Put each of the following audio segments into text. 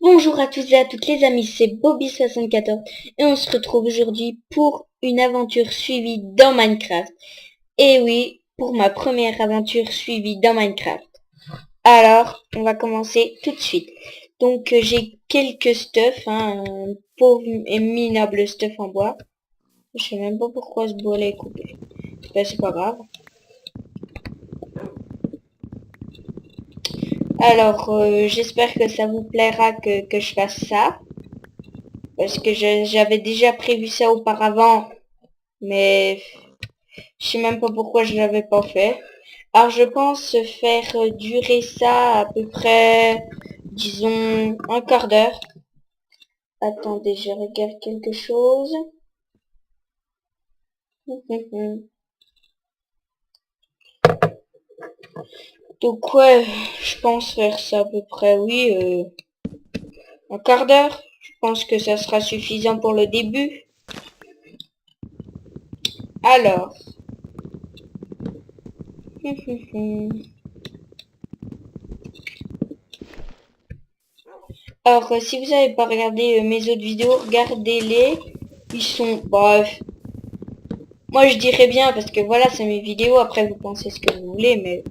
Bonjour à tous et à toutes les amis, c'est Bobby74 et on se retrouve aujourd'hui pour une aventure suivie dans Minecraft. Et oui, pour ma première aventure suivie dans Minecraft. Alors, on va commencer tout de suite. Donc j'ai quelques stuff, un pauvre et minable stuff en bois. Je sais même pas pourquoi ce bois là est coupé. Ben, c'est pas grave. Alors, j'espère que ça vous plaira que je fasse ça. Parce que j'avais déjà prévu ça auparavant. Mais je sais même pas pourquoi je l'avais pas fait. Alors je pense faire durer ça à peu près, disons, un quart d'heure. Attendez, je regarde quelque chose. Donc ouais, je pense faire ça à peu près, oui, un quart d'heure. Je pense que ça sera suffisant pour le début. Alors. Alors, si vous n'avez pas regardé mes autres vidéos, regardez-les. Ils sont, bref. Moi, je dirais bien parce que voilà, c'est mes vidéos. Après, vous pensez ce que vous voulez, mais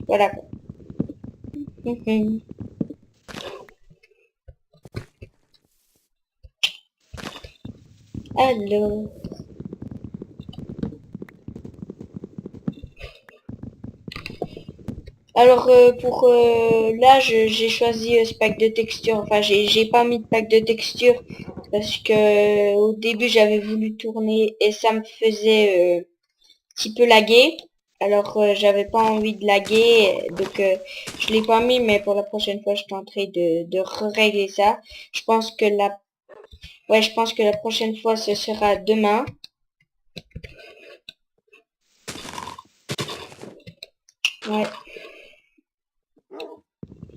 voilà. Alors, pour là, j'ai choisi ce pack de texture. Enfin, j'ai pas mis de pack de texture parce que au début, j'avais voulu tourner et ça me faisait petit peu laguer. Alors j'avais pas envie de laguer, donc je l'ai pas mis, mais pour la prochaine fois je tenterai de régler ça. Je pense que je pense que la prochaine fois ce sera demain. Ouais.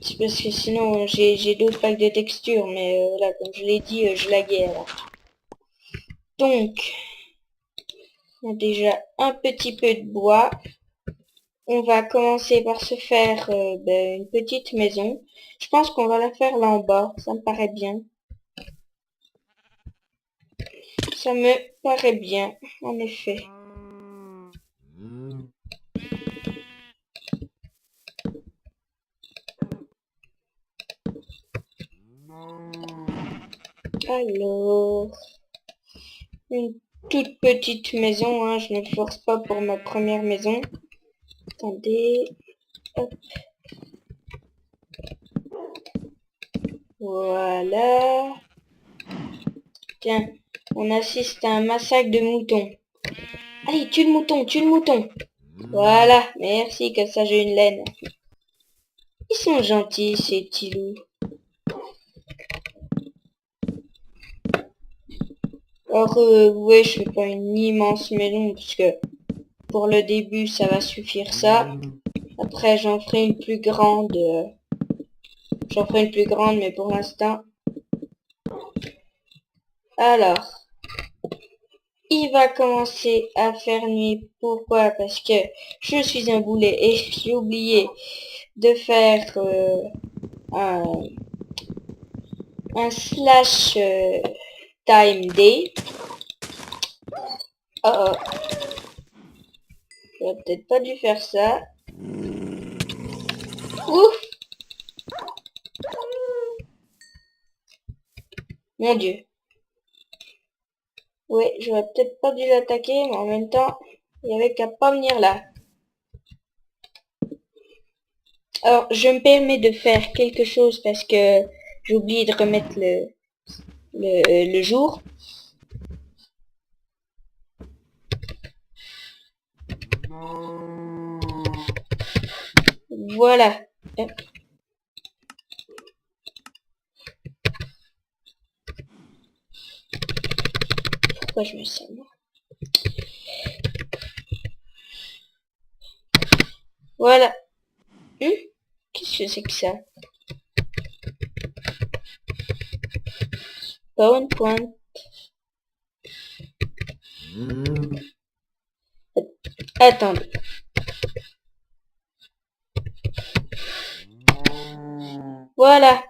C'est parce que sinon j'ai d'autres packs de textures, mais voilà, comme je l'ai dit, je laguais alors. Donc, on a déjà un petit peu de bois. On va commencer par se faire une petite maison. Je pense qu'on va la faire là en bas, ça me paraît bien. Ça me paraît bien, en effet. Alors, une toute petite maison, hein, je ne force pas pour ma première maison. Attendez, hop. Voilà. Tiens, on assiste à un massacre de moutons. Allez, tue le mouton, tue le mouton. Voilà, merci, comme ça j'ai une laine. Ils sont gentils, ces petits loups. Alors, ouais, je fais pas une immense maison, parce que pour le début, ça va suffire ça. Après, j'en ferai une plus grande. Mais pour l'instant. Alors, il va commencer à faire nuit. Pourquoi? Parce que je suis un boulet et j'ai oublié de faire un slash time day. Oh, j'aurais peut-être pas dû faire ça. Ouf! Mon Dieu. Oui, j'aurais peut-être pas dû l'attaquer, mais en même temps, il n'y avait qu'à pas venir là. Alors, je me permets de faire quelque chose parce que j'ai oublié de remettre le jour. Voilà. Pourquoi je me sens moi? Voilà. Qu'est-ce que c'est que ça? PowerPoint. Attendez. Voilà.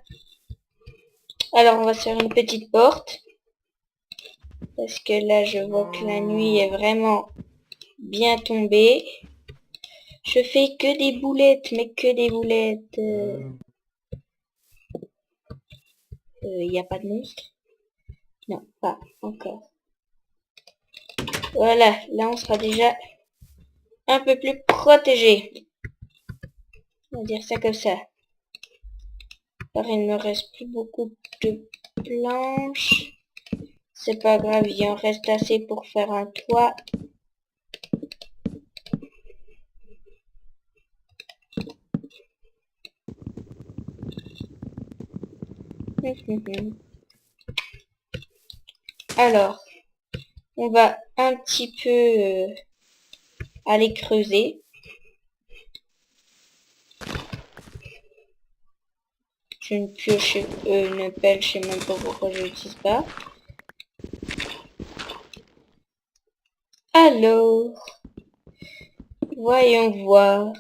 Alors on va se faire une petite porte. Parce que là je vois que la nuit est vraiment bien tombée. Je fais que des boulettes, mais que des boulettes. Il n'y a pas de monstre? Non, pas encore. Voilà, là on sera déjà un peu plus protégé. On va dire ça comme ça. Alors il ne me reste plus beaucoup de planches. C'est pas grave, il en reste assez pour faire un toit. Alors, on va un petit peu aller creuser. J'ai une pioche, une pelle, je sais même pas pourquoi je l'utilise pas. Alors, voyons voir.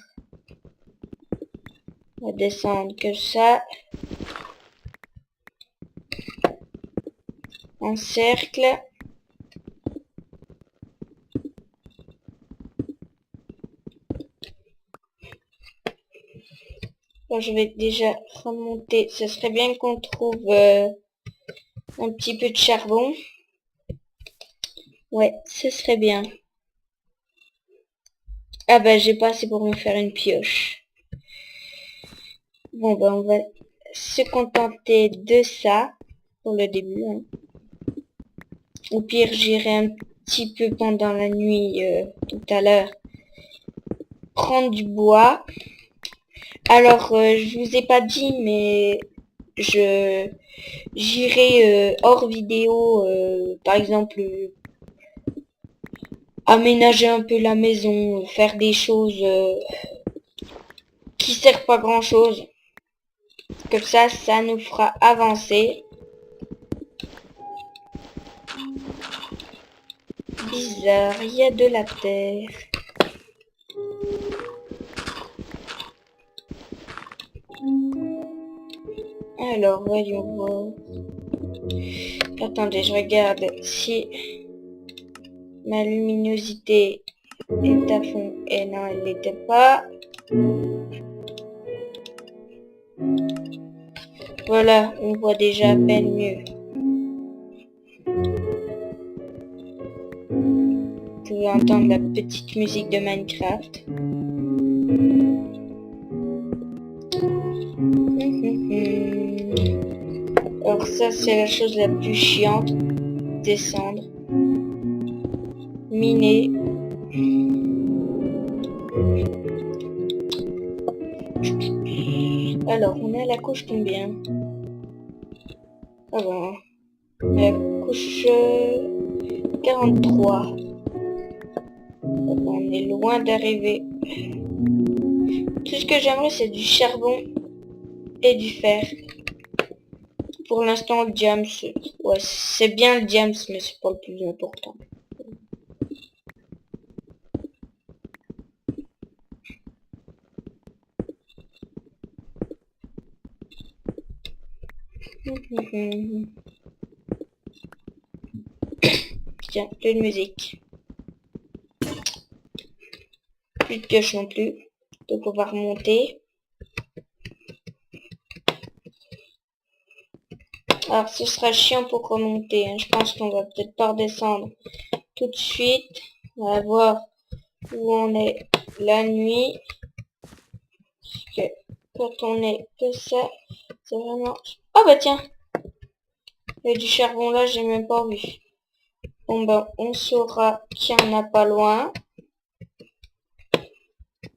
On va descendre que ça. En cercle. Bon, je vais déjà remonter. Ce serait bien qu'on trouve un petit peu de charbon. Ouais, ce serait bien. Ah bah j'ai pas assez pour me faire une pioche. Bon bah on va se contenter de ça pour le début. Hein. Au pire j'irai un petit peu pendant la nuit tout à l'heure prendre du bois. Alors je vous ai pas dit mais j'irai hors vidéo par exemple aménager un peu la maison, faire des choses qui servent pas grand chose. Comme ça nous fera avancer. Bizarre, il y a de la terre. Alors, voyons voir. Attendez, je regarde si ma luminosité est à fond. Et non, elle l'était pas. Voilà, on voit déjà à peine mieux. Vous pouvez entendre la petite musique de Minecraft. Alors ça, c'est la chose la plus chiante. Descendre. Miner. Alors, on est à la couche combien? Ah bon. La couche 43. On est loin d'arriver. Tout ce que j'aimerais, c'est du charbon et du fer. Pour l'instant, le diams, ouais, c'est bien le diams, mais c'est pas le plus important. Tiens, plus de musique. Plus de pioche non plus. Donc on va remonter. Alors ce sera chiant pour remonter. Hein. Je pense qu'on va peut-être pas redescendre tout de suite. On va voir où on est la nuit. Parce que quand on est que ça, c'est vraiment... Oh bah tiens, il y a du charbon là, j'ai même pas vu. Bon ben, on saura qu'il y en a pas loin.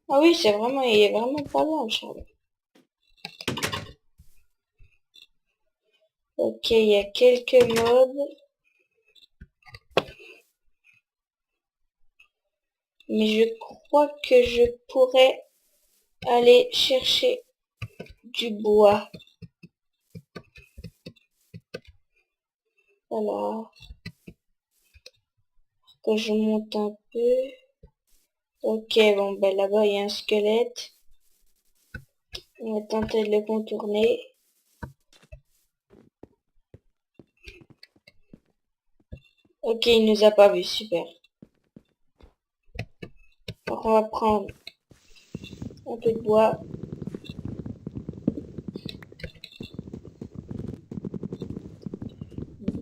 Ah oui, c'est vraiment, il est vraiment pas loin le charbon. Ok, il y a quelques mobs. Mais je crois que je pourrais aller chercher du bois. Alors, que je monte un peu. Ok, bon, ben là-bas, il y a un squelette. On va tenter de le contourner. Ok, il nous a pas vu, super. Alors on va prendre un peu de bois.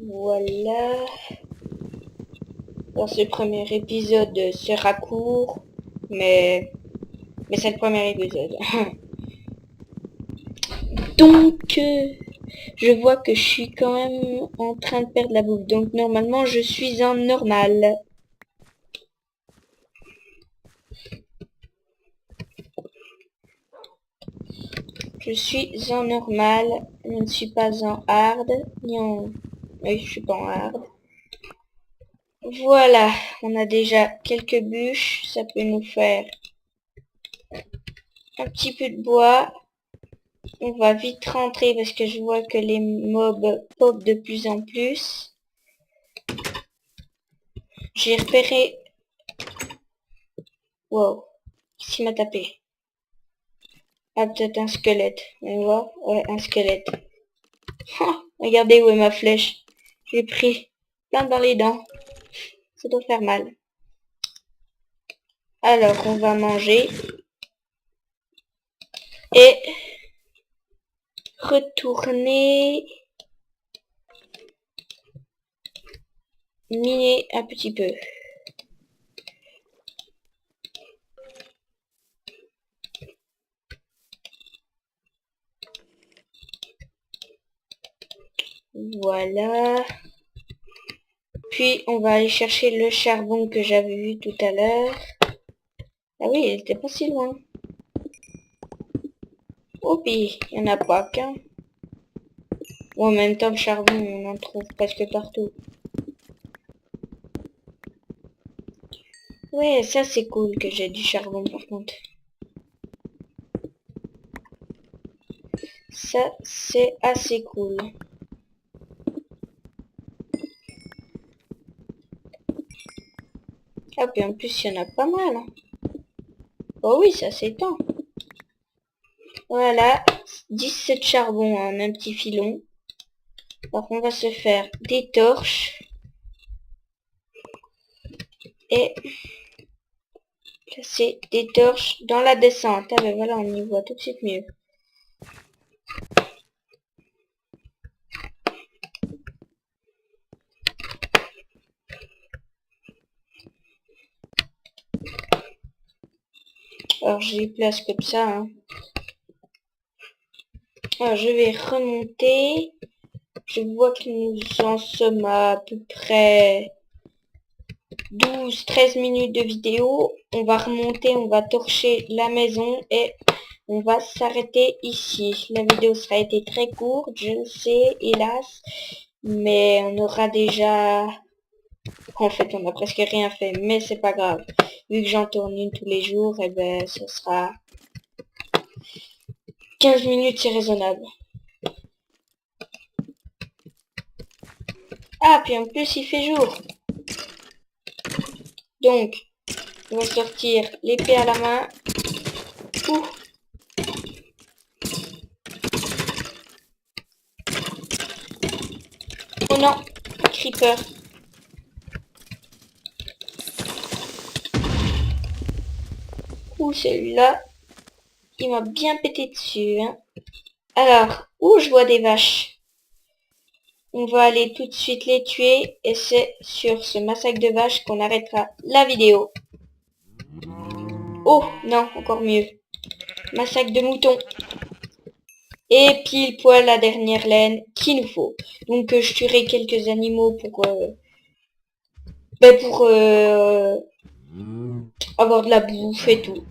Voilà. Alors ce premier épisode sera court, mais c'est le premier épisode. Donc, je vois que je suis quand même en train de perdre la bouffe. Donc normalement, je suis en normal. Je suis en normal. Je ne suis pas en hard. Ni en... Oui, je suis pas en hard. Voilà, on a déjà quelques bûches. Ça peut nous faire un petit peu de bois. On va vite rentrer parce que je vois que les mobs pop de plus en plus. J'ai repéré... Wow, qui m'a tapé? Ah, peut-être un squelette. On voit? Ouais, un squelette. Oh, regardez où est ma flèche. J'ai pris plein dans les dents. Ça doit faire mal. Alors, on va manger. Et retourner miner un petit peu. Voilà. Puis, on va aller chercher le charbon que j'avais vu tout à l'heure. Ah oui, il était pas si loin. Oh, puis, il n'y en a pas qu'un. Ou en même temps, le charbon, on en trouve presque partout. Ouais, ça c'est cool que j'ai du charbon par contre. Ça, c'est assez cool. Ah, puis en plus, il y en a pas mal. Hein. Oh oui, ça s'étend. Voilà, 17 charbons en un petit filon. Alors, on va se faire des torches. Et placer des torches dans la descente. Ah ben voilà, on y voit tout de suite mieux. Alors, je les place comme ça. Hein. Alors, je vais remonter. Je vois que nous en sommes à peu près 12-13 minutes de vidéo. On va remonter, on va torcher la maison et on va s'arrêter ici. La vidéo sera été très courte, je le sais, hélas. Mais on aura déjà... En fait, on a presque rien fait, mais c'est pas grave. Vu que j'en tourne une tous les jours, et ben, ce sera 15 minutes, c'est raisonnable. Ah, puis en plus, il fait jour. Donc, on va sortir l'épée à la main. Ouh. Oh non, creeper. Ouh, celui-là, il m'a bien pété dessus. Hein. Alors, où je vois des vaches? On va aller tout de suite les tuer. Et c'est sur ce massacre de vaches qu'on arrêtera la vidéo. Oh, non, encore mieux. Massacre de moutons. Et pile poil la dernière laine qu'il nous faut. Donc je tuerai quelques animaux pour avoir de la bouffe et tout.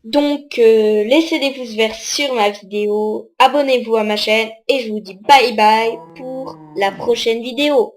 Donc laissez des pouces verts sur ma vidéo, abonnez-vous à ma chaîne et je vous dis bye bye pour la prochaine vidéo.